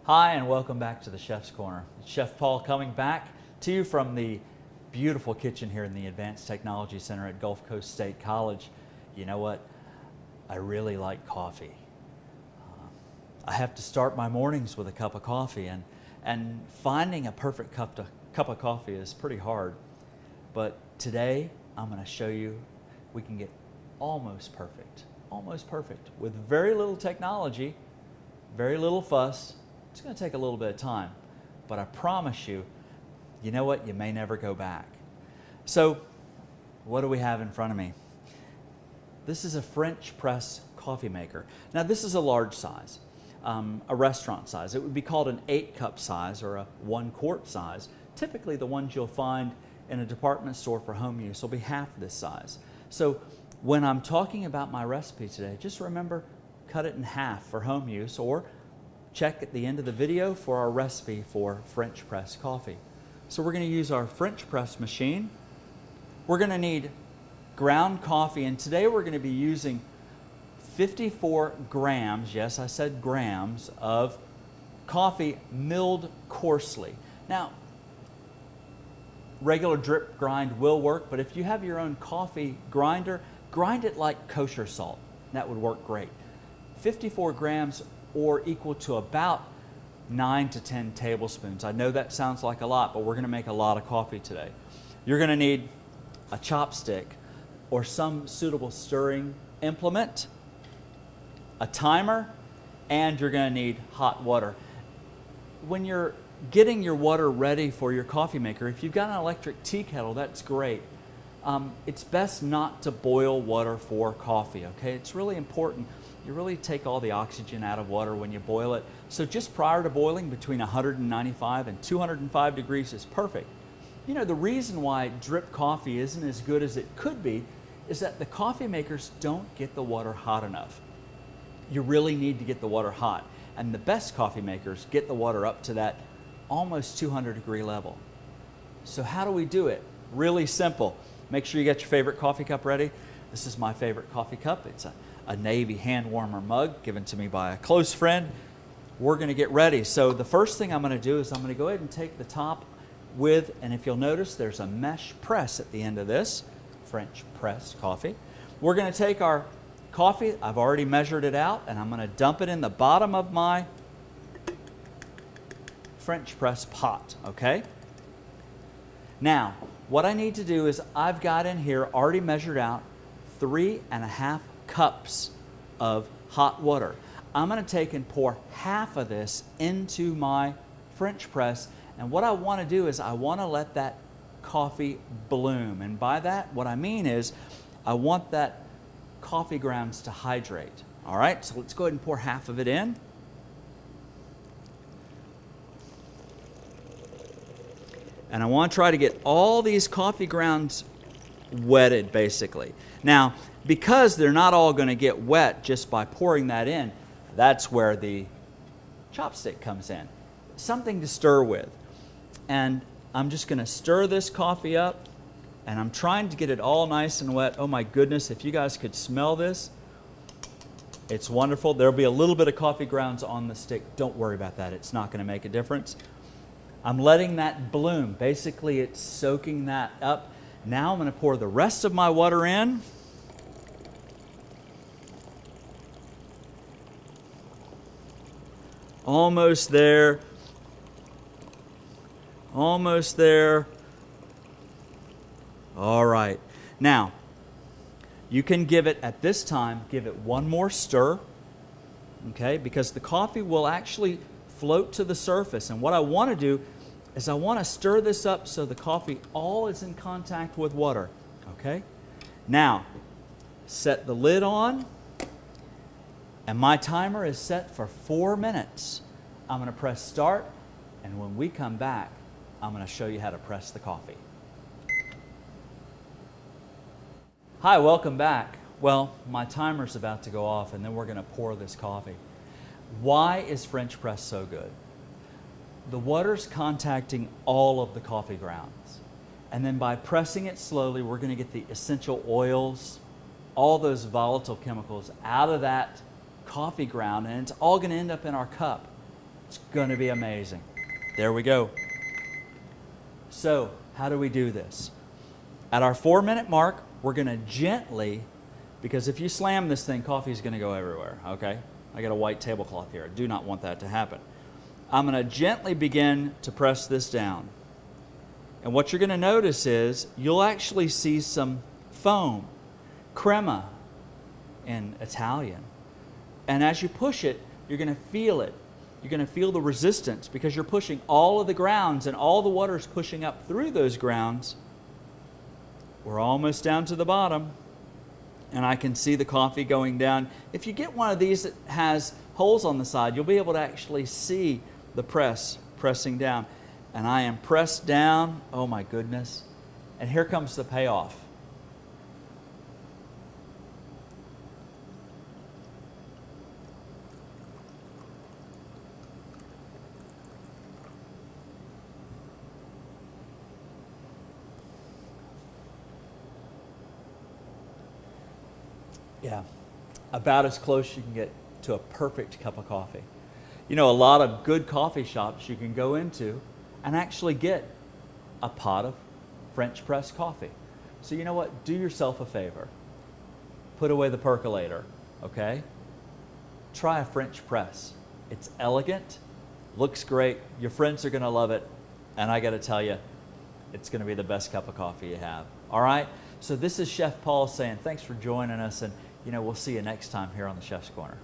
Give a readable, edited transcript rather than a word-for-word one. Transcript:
Hi, and welcome back to the Chef's Corner. It's Chef Paul coming back to you from the beautiful kitchen here in the Advanced Technology Center at Gulf Coast State College. You know what? I really like coffee. I have to start my mornings with a cup of coffee, and finding a perfect cup of coffee is pretty hard. But today, I'm going to show you we can get almost perfect with very little technology, very little fuss. It's going to take a little bit of time, but I promise you, you know what? You may never go back. So, what do we have in front of me? This is a French press coffee maker. Now, this is a large size, a restaurant size. It would be called an 8-cup size or a 1-quart size. Typically, the ones you'll find in a department store for home use will be half this size. So, when I'm talking about my recipe today, just remember, cut it in half for home use, or check at the end of the video for our recipe for French press coffee. So we're going to use our French press machine. We're going to need ground coffee, and today we're going to be using 54 grams, yes, I said grams, of coffee milled coarsely. Now, regular drip grind will work, but if you have your own coffee grinder, grind it like kosher salt. That would work great. 54 grams or equal to about 9 to 10 tablespoons. I know that sounds like a lot, but we're going to make a lot of coffee today. You're going to need a chopstick or some suitable stirring implement, a timer, and you're going to need hot water. When you're getting your water ready for your coffee maker, if you've got an electric tea kettle, that's great. It's best not to boil water for coffee, okay? It's really important. You really take all the oxygen out of water when you boil it. So just prior to boiling, between 195 and 205 degrees is perfect. You know, the reason why drip coffee isn't as good as it could be is that the coffee makers don't get the water hot enough. You really need to get the water hot. And the best coffee makers get the water up to that almost 200-degree level. So how do we do it? Really simple. Make sure you get your favorite coffee cup ready. This is my favorite coffee cup. It's a Navy hand warmer mug given to me by a close friend. We're going to get ready. So the first thing I'm going to do is I'm going to go ahead and take the top with, and if you'll notice, there's a mesh press at the end of this, French press coffee. We're going to take our coffee, I've already measured it out, and I'm going to dump it in the bottom of my French press pot, okay? Now, what I need to do is I've got in here already measured out 3.5 cups of hot water. I'm going to take and pour half of this into my French press, and what I want to do is I want to let that coffee bloom, and by that what I mean is I want that coffee grounds to hydrate. All right, so let's go ahead and pour half of it in. And I want to try to get all these coffee grounds wetted, basically. Now, because they're not all going to get wet just by pouring that in, that's where the chopstick comes in. Something to stir with. And I'm just going to stir this coffee up, and I'm trying to get it all nice and wet. Oh my goodness, if you guys could smell this, it's wonderful. There'll be a little bit of coffee grounds on the stick. Don't worry about that. It's not going to make a difference. I'm letting that bloom. Basically, it's soaking that up. Now I'm going to pour the rest of my water in. Almost there. Almost there. All right. Now, you can give it, at this time, give it one more stir, okay, because the coffee will actually float to the surface. And what I want to do is I want to stir this up so the coffee all is in contact with water, okay? Now, set the lid on, and my timer is set for 4 minutes. I'm going to press start, and when we come back, I'm going to show you how to press the coffee. Hi, welcome back. Well, my timer's about to go off, and then we're going to pour this coffee. Why is French press so good? The water's contacting all of the coffee grounds. And then by pressing it slowly, we're going to get the essential oils, all those volatile chemicals out of that coffee ground, and it's all going to end up in our cup. It's going to be amazing. There we go. So, how do we do this? At our 4-minute mark, we're going to gently, because if you slam this thing, coffee is going to go everywhere, okay? I got a white tablecloth here. I do not want that to happen. I'm going to gently begin to press this down. And what you're going to notice is you'll actually see some foam, crema in Italian. And as you push it, you're going to feel it. You're going to feel the resistance because you're pushing all of the grounds and all the water is pushing up through those grounds. We're almost down to the bottom. And I can see the coffee going down. If you get one of these that has holes on the side, you'll be able to actually see the pressing down. And I am pressed down. Oh my goodness. And here comes the payoff. Yeah, about as close you can get to a perfect cup of coffee. You know, a lot of good coffee shops you can go into and actually get a pot of French press coffee. So you know what? Do yourself a favor. Put away the percolator, okay? Try a French press. It's elegant, looks great, your friends are going to love it, and I got to tell you, it's going to be the best cup of coffee you have. All right? So this is Chef Paul saying thanks for joining us, and you know, we'll see you next time here on the Chef's Corner.